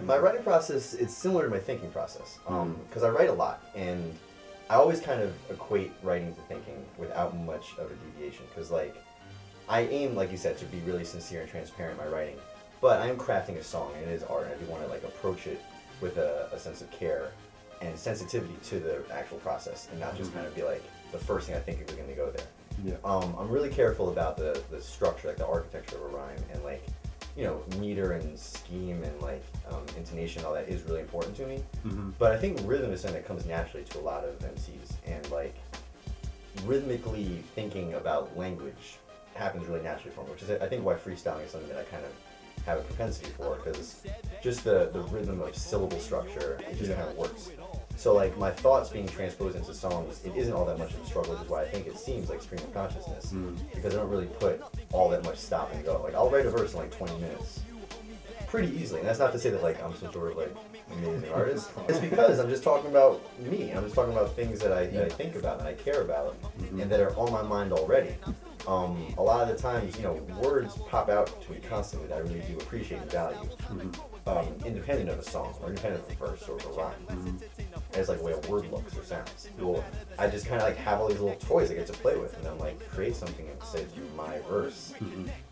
My writing process, it's similar to my thinking process, because I write a lot, and I always kind of equate writing to thinking without much of a deviation, because like, I aim, like you said, to be really sincere and transparent in my writing, but I am crafting a song, and it is art, and I do want to like approach it with a sense of care and sensitivity to the actual process, and not just kind of be like, the first thing I think is going to go there. Yeah. I'm really careful about the structure, like the architecture of a rhyme, and like, you know, meter and scheme and like intonation, all that is really important to me. But I think rhythm is something that comes naturally to a lot of MCs, and like rhythmically thinking about language happens really naturally for me, which is I think why freestyling is something that I kind of have a propensity for, because just the rhythm of syllable structure, it just kind of works. So like my thoughts being transposed into songs, it isn't all that much of a struggle, which is why I think it seems like stream of consciousness, because I don't really put all that much stop and go. Like I'll write a verse in like 20 minutes pretty easily, and that's not to say that like I'm some sort of like amazing artist. It's because I'm just talking about me. I'm just talking about things that I think about and I care about, and that are on my mind already. A lot of the times, you know, words pop out to me constantly that I really do appreciate and value, independent of a song or independent of a verse or a rhyme. As like the way a word looks or sounds. Well, I just kind of like have all these little toys I get to play with, and then like create something and say it's my verse.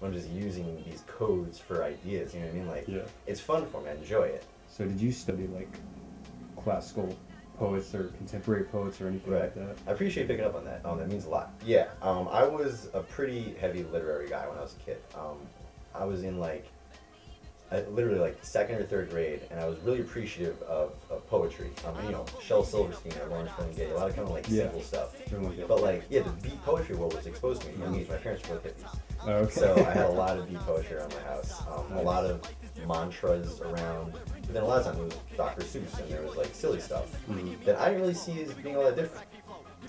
I'm just using these codes for ideas. You know what I mean? Like, it's fun for me. I enjoy it. So did you study like classical poets or contemporary poets or anything like that? I appreciate picking up on that. That means a lot. Yeah, I was a pretty heavy literary guy when I was a kid. I was in like literally like second or third grade, and I was really appreciative of poetry. You know, Shel Silverstein or Lawrence Ferlinghetti, a lot of kind of like simple stuff. But like, the beat poetry world was exposed to me at a young age. My parents were both hippies, so I had a lot of beat poetry around my house. A lot of mantras around. But then a lot of times it was Dr. Seuss, and there was like silly stuff that I didn't really see as being all that different.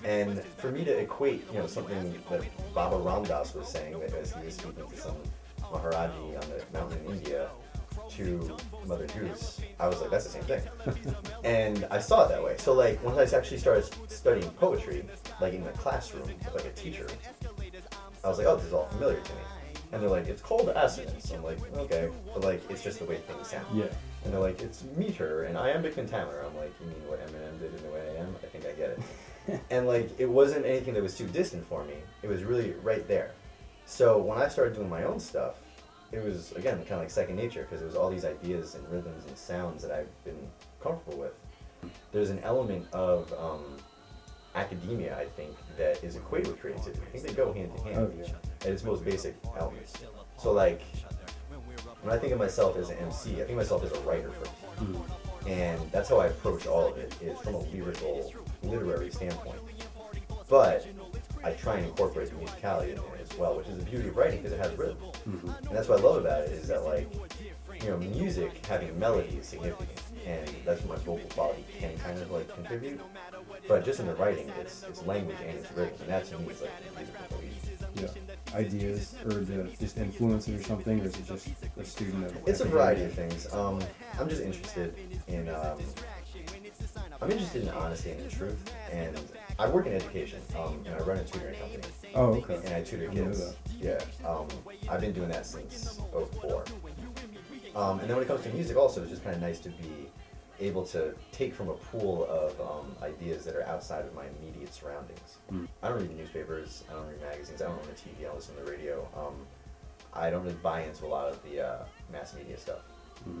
And for me to equate, you know, something that Baba Ram Dass was saying, that as he was speaking to some Maharaji on the mountain in India, to Mother Goose, I was like, that's the same thing. And I saw it that way. So like, when I actually started studying poetry, like in the classroom with like a teacher, I was like, oh, this is all familiar to me. And they're like, it's called assonance. I'm like, okay, but like, it's just the way things sound. Yeah. And they're like, it's meter and iambic pentameter. I'm like, you mean what Eminem did in the way I am? I think I get it. And like, it wasn't anything that was too distant for me. It was really right there. So when I started doing my own stuff, it was, again, kind of like second nature, because it was all these ideas and rhythms and sounds that I've been comfortable with. There's an element of academia, I think, that is equated with creativity. I think they go hand in hand at its most basic elements. So like, when I think of myself as an MC, I think of myself as a writer first. And that's how I approach all of it, is from a lyrical, literary standpoint. But I try and incorporate the musicality in it as well, which is the beauty of writing, because it has rhythm. And that's what I love about it, is that like, you know, music having melody is significant, and that's what my vocal quality can kind of like contribute. But just in the writing, it's language and it's rhythm, and that to me is like the beautiful piece. Yeah. Ideas or just influences or something, or is it just a student of? It's a variety of things. I'm just interested in I'm interested in honesty and in truth, and I work in education, and I run a tutoring company. Oh, okay. And I tutor kids. Yeah. I've been doing that since '04. And then when it comes to music, also, it's just kind of nice to be able to take from a pool of ideas that are outside of my immediate surroundings. I don't read newspapers, I don't read magazines, I don't own a TV, I don't listen to the radio. I don't really buy into a lot of the mass media stuff,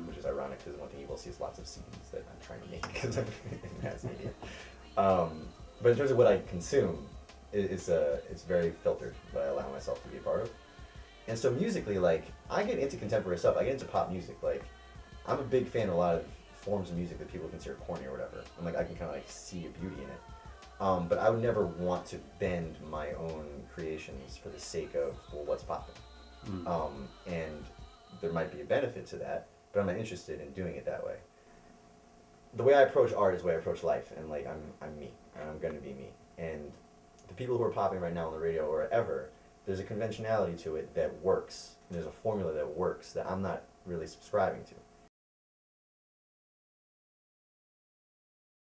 which is ironic, because one thing you will see is lots of scenes that I'm trying to make because I'm in mass media. But in terms of what I consume, it's very filtered, but I allow myself to be a part of. And so musically, like, I get into contemporary stuff, I get into pop music. Like, I'm a big fan of a lot of forms of music that people consider corny or whatever. And like, I can kind of like see a beauty in it. But I would never want to bend my own creations for the sake of, well, what's popping. And there might be a benefit to that, but I'm not interested in doing it that way. The way I approach art is the way I approach life, and like I'm me, and I'm gonna be me. And the people who are popping right now on the radio or ever, there's a conventionality to it that works. There's a formula that works that I'm not really subscribing to.